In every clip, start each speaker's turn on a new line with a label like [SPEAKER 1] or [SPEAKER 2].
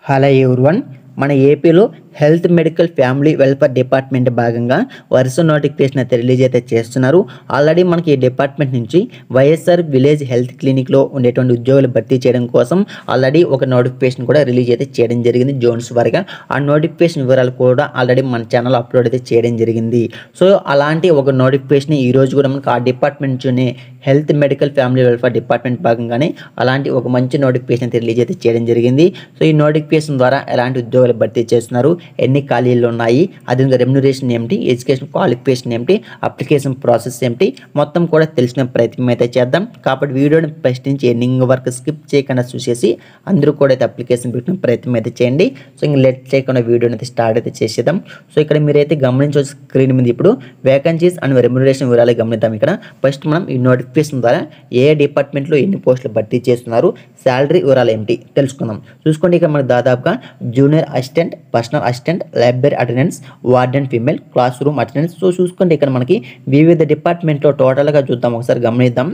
[SPEAKER 1] Hello everyone. మన ఏపీలో health medical family welfare department భాగంగా వరుస నోటిఫికేషన్ అయితే రిలీజ్ అయితే చేస్తున్నారు. ఆల్రెడీ మనకి ఈ డిపార్ట్మెంట్ నుంచి వైఎస్ఆర్ విలేజ్ హెల్త్ క్లినిక్లో ఉండేటువంటి ఉద్యోగులు భర్తీ చేయడం కోసం ఆల్రెడీ ఒక నోటిఫికేషన్ కూడా రిలీజ్ అయితే చేయడం జరిగింది జోన్స్ వారిగా. ఆ నోటిఫికేషన్ వివరాలు కూడా ఆల్రెడీ మన ఛానల్ అప్లోడ్ అయితే చేయడం జరిగింది. సో అలాంటి ఒక నోటిఫికేషన్ ఈరోజు కూడా మనకు ఆ డిపార్ట్మెంట్ నుంచినే health medical family welfare department భాగంగానే అలాంటి ఒక మంచి నోటిఫికేషన్ అయితే రిలీజ్ అయితే చేయడం జరిగింది. సో ఈ నోటిఫికేషన్ ద్వారా ఎలాంటి ఉద్యోగాలు భర్తీ చేస్తున్నారు, ఎన్ని ఖాళీలు ఉన్నాయి, అదేవిధంగా రెమ్యునరేషన్ ఏమిటి, ఎడ్యుకేషన్ క్వాలిఫికేషన్ ఏమిటి, అప్లికేషన్ ప్రాసెస్ ఏమిటి, మొత్తం కూడా తెలిసిన ప్రయత్నం అయితే చేద్దాం. కాబట్టి వీడియోని ఫస్ట్ నుంచి ఎండింగ్ వరకు స్కిప్ చేయకుండా చూసేసి అందరూ కూడా అయితే అప్లికేషన్ పెట్టిన ప్రయత్నం అయితే చేయండి. సో ఇంకా లెట్ చేయకుండా వీడియోని అయితే స్టార్ట్ అయితే చేసేద్దాం. సో ఇక్కడ మీరైతే గమనించవచ్చు స్క్రీన్ మీద ఇప్పుడు వేకెన్సీస్ అండ్ రెమ్యునరేషన్ వివరాలు గమనిద్దాం. ఇక్కడ ఫస్ట్ మనం ఈ నోటిఫికేషన్ ద్వారా ఏ డిపార్ట్మెంట్లో ఎన్ని పోస్టులు భర్తీ చేస్తున్నారు, శాలరీ వివరాలు ఏమిటి తెలుసుకుందాం. చూసుకోండి, ఇక్కడ మనకు దాదాపుగా junior assistant, personal assistant, library attendance, warden female, class room attendance. So చూసుకోండి, ఇక్కడ మనకి వివిధ డిపార్ట్మెంట్లో టోటల్గా చూద్దాం, ఒకసారి గమనిద్దాం.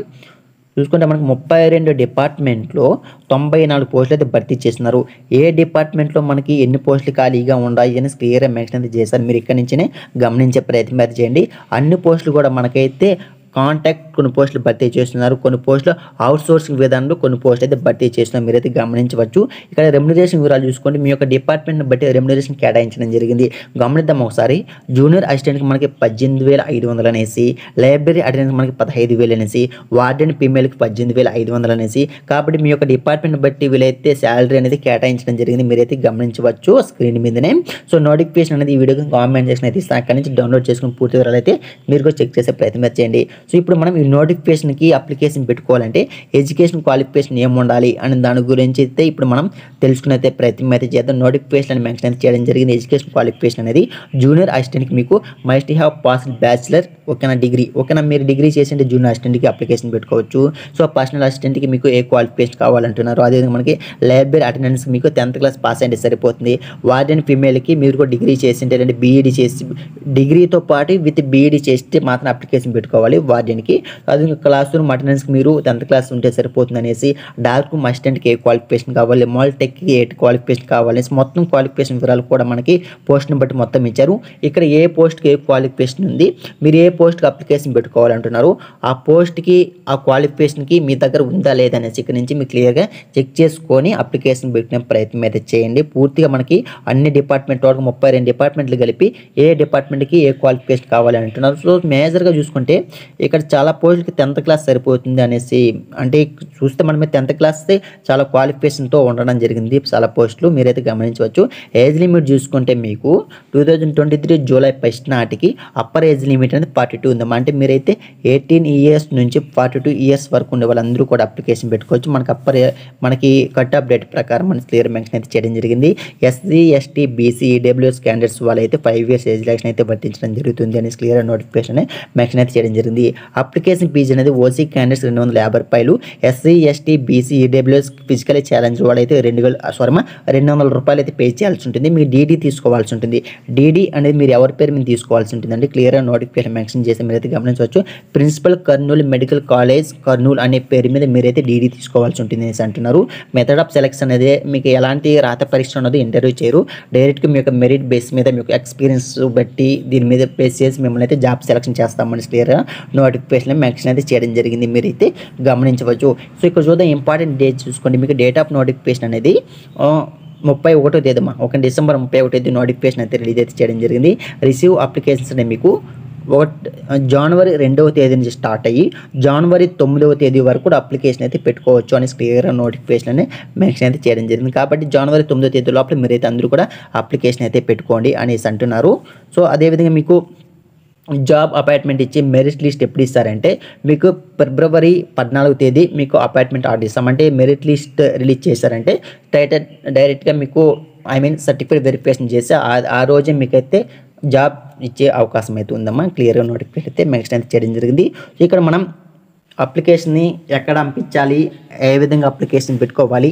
[SPEAKER 1] చూసుకుంటే మనకు 32 డిపార్ట్మెంట్లో 94 పోస్టులు అయితే భర్తీ చేస్తున్నారు. ఏ డిపార్ట్మెంట్లో మనకి ఎన్ని పోస్టులు ఖాళీగా ఉన్నాయి అని క్లియర్గా మెన్షన్ అయితే చేశారు. మీరు ఇక్కడ నుంచినే గమనించే ప్రయత్నం అయితే చేయండి. అన్ని పోస్టులు కూడా మనకైతే కాంటాక్ట్ కొన్ని పోస్టులు భర్తీ చేస్తున్నారు, కొన్ని పోస్టులు అవుట్ సోర్సింగ్ విధానంలో కొన్ని పోస్టులు అయితే భర్తీ చేస్తున్నారు. మీరైతే గమనించవచ్చు. ఇక్కడ రెమ్యునరేషన్ వివరాలు చూసుకోండి, మీ యొక్క డిపార్ట్మెంట్ని బట్టి రెమ్యునరేషన్ కేటాయించడం జరిగింది. గమనిద్దాం ఒకసారి. జూనియర్ అసిస్టెంట్కి మనకి 18,500 అనేసి, లైబ్రరీ అటెండెన్స్ మనకి 15,000 అనేసి, వార్డెన్ ఫీమేల్కి 18,500 అనేసి. కాబట్టి మీ యొక్క డిపార్ట్మెంట్ బట్టి వీలైతే శాలరీ అనేది కేటాయించడం జరిగింది. మీరైతే గమనించవచ్చు స్క్రీన్ మీదనే. సో నోటిఫికేషన్ అనేది ఈ వీడియోకి కామెంట్ సెక్షన్ అయితే ఇస్తాను, అక్కడి నుంచి డౌన్లోడ్ చేసుకుని పూర్తి వివరాలు అయితే మీరు కూడా చెక్ చేసే ప్రయత్నం చేయండి. సో ఇప్పుడు మనం ఈ నోటిఫికేషన్కి అప్లికేషన్ పెట్టుకోవాలంటే ఎడ్యుకేషన్ క్వాలిఫికేషన్ ఏమి ఉండాలి అని దాని గురించి అయితే ఇప్పుడు మనం తెలుసుకునే అయితే ప్రయత్నం అయితే చేద్దాం. నోటిఫికేషన్ అని మెన్షన్ అయితే చేయడం జరిగింది. ఎడ్యుకేషన్ క్వాలిఫికేషన్ అనేది జూనియర్ అసిస్టెంట్కి మీకు మస్ట్ హ్యావ్ పాస్డ్ బ్యాచిలర్, ఓకేనా, డిగ్రీ, ఓకేనా. మీరు డిగ్రీ చేసింటే జూనియర్ అసిస్టెంట్కి అప్లికేషన్ పెట్టుకోవచ్చు. సో పర్సనల్ అసిస్టెంట్కి మీకు ఏ క్వాలిఫికేషన్ కావాలంటున్నారు. అదేవిధంగా మనకి లైబ్రరీ అటెండెన్స్ మీకు 10th క్లాస్ పాస్ అయితే సరిపోతుంది. వార్డెన్ ఫీమేల్కి మీరు కూడా డిగ్రీ చేసింటే అంటే బీఈడీ చేసి డిగ్రీతో పాటు విత్ బీఈడీ చేస్తే మాత్రం అప్లికేషన్ పెట్టుకోవాలి వార్డెన్కి. అది క్లాస్ రూమ్ అటెండెన్స్కి మీరు 10th క్లాస్ ఉంటే సరిపోతుంది అనేసి, డార్క్ రూమ్ అసిస్టెంట్కి ఏ క్వాలిఫికేషన్ కావాలి, మాల్టెక్కి ఏ క్వాలిఫికేషన్ కావాలి, మొత్తం క్వాలిఫికేషన్ వివరాలు కూడా మనకి పోస్ట్ని బట్టి మొత్తం ఇచ్చారు. ఇక్కడ ఏ పోస్ట్కి ఏ క్వాలిఫికేషన్ ఉంది, మీరు ఏ పోస్ట్కి అప్లికేషన్ పెట్టుకోవాలంటున్నారు, ఆ పోస్ట్కి ఆ క్వాలిఫికేషన్కి మీ దగ్గర ఉందా లేదా అనేసి ఇక్కడ నుంచి మీరు క్లియర్గా చెక్ చేసుకొని అప్లికేషన్ పెట్టిన ప్రయత్నం అయితే చేయండి. పూర్తిగా మనకి అన్ని డిపార్ట్మెంట్ వరకు 32 డిపార్ట్మెంట్లు కలిపి ఏ డిపార్ట్మెంట్కి ఏ క్వాలిఫికేషన్ కావాలి అంటున్నారు. సో మేజర్గా చూసుకుంటే ఇక్కడ చాలా పోస్టులకి 10th క్లాస్ సరిపోతుంది అనేసి, అంటే చూస్తే మనమే 10th క్లాస్ చాలా క్వాలిఫికేషన్తో ఉండడం జరిగింది చాలా పోస్టులు. మీరైతే గమనించవచ్చు. ఏజ్ లిమిట్ చూసుకుంటే మీకు 2023 జూలై 1 నాటికి అప్పర్ ఏజ్ లిమిట్ అనేది 42 ఉందమ్మా. అంటే మీరైతే 18 ఇయర్స్ నుంచి 42 ఇయర్స్ వరకు ఉండే వాళ్ళందరూ కూడా అప్లికేషన్ పెట్టుకోవచ్చు. మనకి కట్ ఆఫ్ డేట్ ప్రకారం మనకి క్లియర్ మెన్షన్ అయితే చేయడం జరిగింది. SC, ST, BC, EWS candidates వాళ్ళైతే 5 years ఏజ్ రిలాక్షన్ అయితే వర్తించడం జరుగుతుంది అనేసి క్లియర్ నోటిఫికేషన్ మెన్షన్ అయితే చేయడం జరిగింది. అప్లికేషన్ ఫీజు అనేది ఓసీ క్యాండిడేట్స్ 250 రూపాయలు, SC, ST, BC, EWS physical challenge వాళ్ళైతే 200 రూపాయలు అయితే పే చేయాల్సి ఉంటుంది. మీరు డీడీ తీసుకోవాల్సి ఉంటుంది. డీడీ అనేది మీరు ఎవరి పేరు మీద తీసుకోవాల్సి ఉంటుందండి. క్లియర్గా నోటిఫికేషన్ మెన్షన్ చేసి మీరైతే గమనించవచ్చు. Principal Kurnool medical college Kurnool అనే పేరు మీద మీరైతే డీడీ తీసుకోవాల్సి ఉంటుంది అనేసి అంటున్నారు. మెథడ్ ఆఫ్ సెలెక్షన్ అనేది మీకు ఎలాంటి రాత పరీక్ష ఉన్నది, ఇంటర్వ్యూ చేయరు. డైరెక్ట్గా మీ యొక్క మెరిట్ బేస్ మీద మీకు ఎక్స్పీరియన్స్ బట్టి దీని మీద బేస్ చేసి మిమ్మల్ని అయితే జాబ్ సెలెక్షన్ చేస్తామని క్లియర్గా నోటిఫికేషన్ మెన్షన్ అయితే చేయడం జరిగింది. మీరైతే గమనించవచ్చు. సో ఇక్కడ చూద్దాం ఇంపార్టెంట్ డేట్ చూసుకోండి. మీకు డేట్ ఆఫ్ నోటిఫికేషన్ అనేది 31వ తేదీ, డిసెంబర్ 31 నోటిఫికేషన్ అయితే రిలీజ్ అయితే చేయడం జరిగింది. రిసీవ్ అప్లికేషన్స్ అనేవి మీకు జనవరి 2వ తేదీ నుంచి స్టార్ట్ అయ్యి జనవరి 9వ తేదీ వరకు కూడా అప్లికేషన్ అయితే పెట్టుకోవచ్చు అని క్లియర్గా నోటిఫికేషన్ అని మెన్షన్ అయితే చేయడం జరిగింది. కాబట్టి జనవరి 9వ తేదీ లోపల మీరైతే అందరూ కూడా అప్లికేషన్ అయితే పెట్టుకోండి అనేసి అంటున్నారు. సో అదేవిధంగా మీకు జాబ్ అపాయింట్మెంట్ ఇచ్చి మెరిట్ లిస్ట్ ఎప్పుడు ఇస్తారంటే మీకు ఫిబ్రవరి 14వ తేదీ మీకు అపాయింట్మెంట్ ఆర్డర్ ఇస్తాం. అంటే మెరిట్ లిస్ట్ రిలీజ్ చేశారంటే డైరెక్ట్గా మీకు సర్టిఫికేట్ వెరిఫికేషన్ చేసి ఆ రోజే మీకైతే జాబ్ ఇచ్చే అవకాశం అయితే ఉందమ్మా. క్లియర్గా నోటిఫికేషన్ అయితే మెన్షన్ అయితే చేయడం జరిగింది. ఇక్కడ మనం అప్లికేషన్ని ఎక్కడ పంపించాలి, ఏ విధంగా అప్లికేషన్ పెట్టుకోవాలి,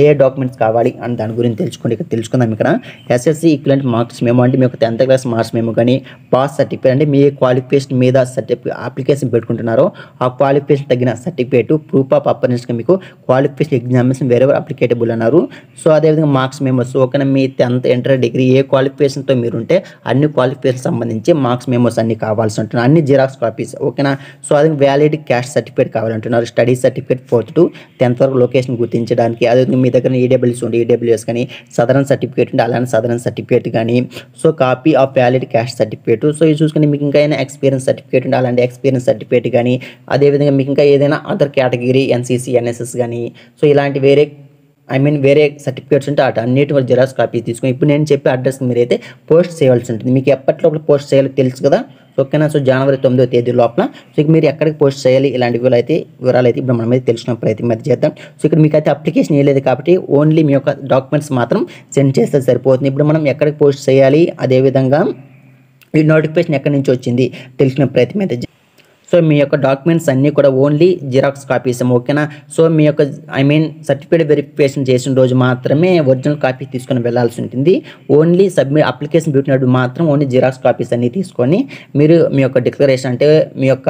[SPEAKER 1] ఏ డాక్యుమెంట్స్ కావాలి అని దాని గురించి తెలుసుకోండి. ఇక్కడ తెలుసుకుందాం. ఇక్కడ ఎస్ఎస్సి ఈక్వలెంట్ మార్క్స్ మెమో అంటే మీ యొక్క 10th క్లాస్ మార్క్స్ మెమో కానీ పాస్ సర్టిఫికేట్ అంటే మీ క్వాలిఫికేషన్ మీద అప్లికేషన్ పెట్టుకుంటున్నారో ఆ క్వాలిఫికేషన్ తగిన సర్టిఫికేట్ ప్రూఫ్ ఆఫ్ అపరెన్స్గా మీకు క్వాలిఫికేషన్ ఎగ్జామినేషన్ వేరే అప్లికేటబుల్ అన్నారు. సో అదేవిధంగా మార్క్స్ మెమోస్ ఓకేనా, మీ 10th ఇంటర్ డిగ్రీ ఏ క్వాలిఫికేషన్తో మీరుంటే అన్ని క్వాలిఫికేషన్ సంబంధించి మార్క్స్ మెమోస్ అన్ని కావాల్సి ఉంటుంది, అన్ని జిరాక్స్ కాపీస్ ఓకేనా. సో అది వ్యాలిడ్ క్యాస్ట్ సర్టిఫికేట్ కావాలంటున్నారు. Study certificate 4th to 10th వరకు లొకేషన్ గుర్తించడానికి. అదేవిధంగా మీ దగ్గర ఈడబ్ల్యూఎస్ ఉండి ఈడబ్ల్యూఎస్ కానీ సదరన్ సర్టిఫికేట్ ఉంటే అలానే సదరన్ సర్టిఫికేట్ కానీ, so copy of valid caste certificate. So ఇది చూసుకుని మీకు ఇంకా ఏదైనా ఎక్స్పీరియన్స్ సర్టిఫికేట్ ఉంటే అలాంటి ఎక్స్పీరియన్స్ సర్టిఫికేట్ కానీ, అదేవిధంగా మీకు ఇంకా ఏదైనా అదర్ కేటగిరీ ఎన్సీసీ ఎన్ఎస్ఎస్ కానీ, సో ఇలాంటి వేరే సర్టిఫికేట్స్ ఉంటే అన్నిటి వల్ల జిరాక్స్ కాపీ తీసుకొని ఇప్పుడు నేను చెప్పే అడ్రస్కి మీరైతే పోస్ట్ చేయాల్సి ఉంటుంది. మీకు ఎప్పటిలోపల పోస్ట్ చేయాలో తెలుసు కదా ఓకేనా. సో జనవరి 9వ తేదీ లోపల సో మీరు ఎక్కడికి పోస్ట్ చేయాలి ఇలాంటి వివరాలు అయితే ఇప్పుడు మనం అయితే తెలుసుకునే ప్రయత్నం అయితే చేద్దాం. సో ఇక్కడ మీకు అయితే అప్లికేషన్ వేయలేదు కాబట్టి ఓన్లీ మీ యొక్క డాక్యుమెంట్స్ మాత్రం సెండ్ చేస్తే సరిపోతుంది. ఇప్పుడు మనం ఎక్కడికి పోస్ట్ చేయాలి, అదేవిధంగా ఈ నోటిఫికేషన్ ఎక్కడి నుంచి వచ్చింది తెలుసుకునే ప్రయత్నం అయితే. సో మీ యొక్క డాక్యుమెంట్స్ అన్నీ కూడా ఓన్లీ జిరాక్స్ కాపీస్ ఓకేనా. సో మీ యొక్క సర్టిఫికేట్ వెరిఫికేషన్ చేసిన రోజు మాత్రమే ఒరిజినల్ కాపీ తీసుకొని వెళ్ళాల్సి ఉంటుంది. ఓన్లీ అప్లికేషన్ పెట్టినప్పుడు మాత్రం ఓన్లీ జిరాక్స్ కాపీస్ అన్నీ తీసుకొని మీరు మీ యొక్క డిక్లరేషన్ అంటే మీ యొక్క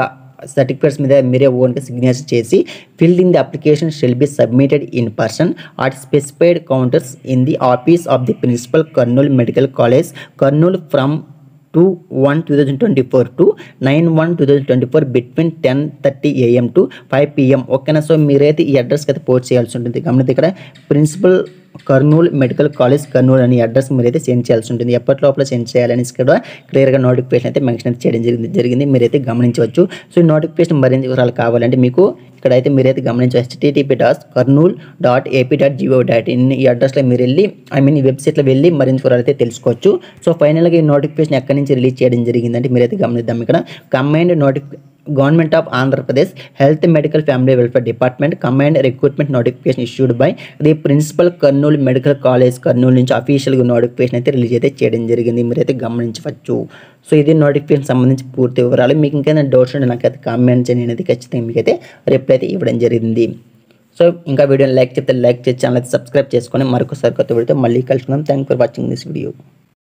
[SPEAKER 1] సర్టిఫికేట్స్ మీద మీరే ఓన్గా సిగ్నేచర్ చేసి filled in the application shall be submitted in person at specified counters in the office of the principal Kurnool medical college Kurnool from 2/1/2024 to 9/1/2024 between 10:30 AM to 5 PM ఓకేనా. సో మీరైతే ఈ అడ్రస్కి అయితే పోస్ట్ చేయాల్సి ఉంటుంది. గమనించి ఇక్కడ principal Kurnool medical college Kurnool అనే అడ్రస్ మీరైతే సెండ్ చేయాల్సి ఉంటుంది. ఎప్పటి లోపల సెండ్ చేయాలని ఇక్కడ క్లియర్గా నోటిఫికేషన్ అయితే మెన్షన్ చేయడం జరిగింది మీరైతే గమనించవచ్చు. సో ఈ నోటిఫికేషన్ మరింత వివరాలు కావాలంటే మీకు ఇక్కడైతే మీరైతే గమనించవచ్చు http://karnool.ap.gov.in ఈ అడ్రస్లో మీరు వెళ్ళి ఈ వెబ్సైట్లో వెళ్ళి మరింత వివరాలు అయితే తెలుసుకోవచ్చు. సో ఫైనల్గా ఈ నోటిఫికేషన్ ఎక్కడి నుంచి రిలీజ్ చేయడం జరిగిందంటే మీరైతే గమనిద్దాం. ఇక్కడ combined government of Andhra Pradesh health medical family welfare department combined recruitment notification issued by the principal Kurnool medical college Kurnool నుంచి అఫీషియల్గా నోటిఫికేషన్ అయితే రిలీజ్ అయితే చేయడం జరిగింది మీరైతే గమనించవచ్చు. సో ఇది నోటిఫికేషన్ సంబంధించి పూర్తి వివరాలు. మీకు ఇంకేదైనా డౌట్స్ ఉంటే నాకైతే కామెంట్ చేయండి, నేనైతే ఖచ్చితంగా మీకైతే రిప్లై అయితే ఇవ్వడం జరిగింది. సో ఇంకా వీడియోని లైక్ చేస్తే లైక్ చేసి ఛానల్ అయితే సబ్స్క్రైబ్ చేసుకొని మరొకసారి కొత్త వీడియోతో మళ్ళీ కలుసుకుందాం. Thank for watching this video.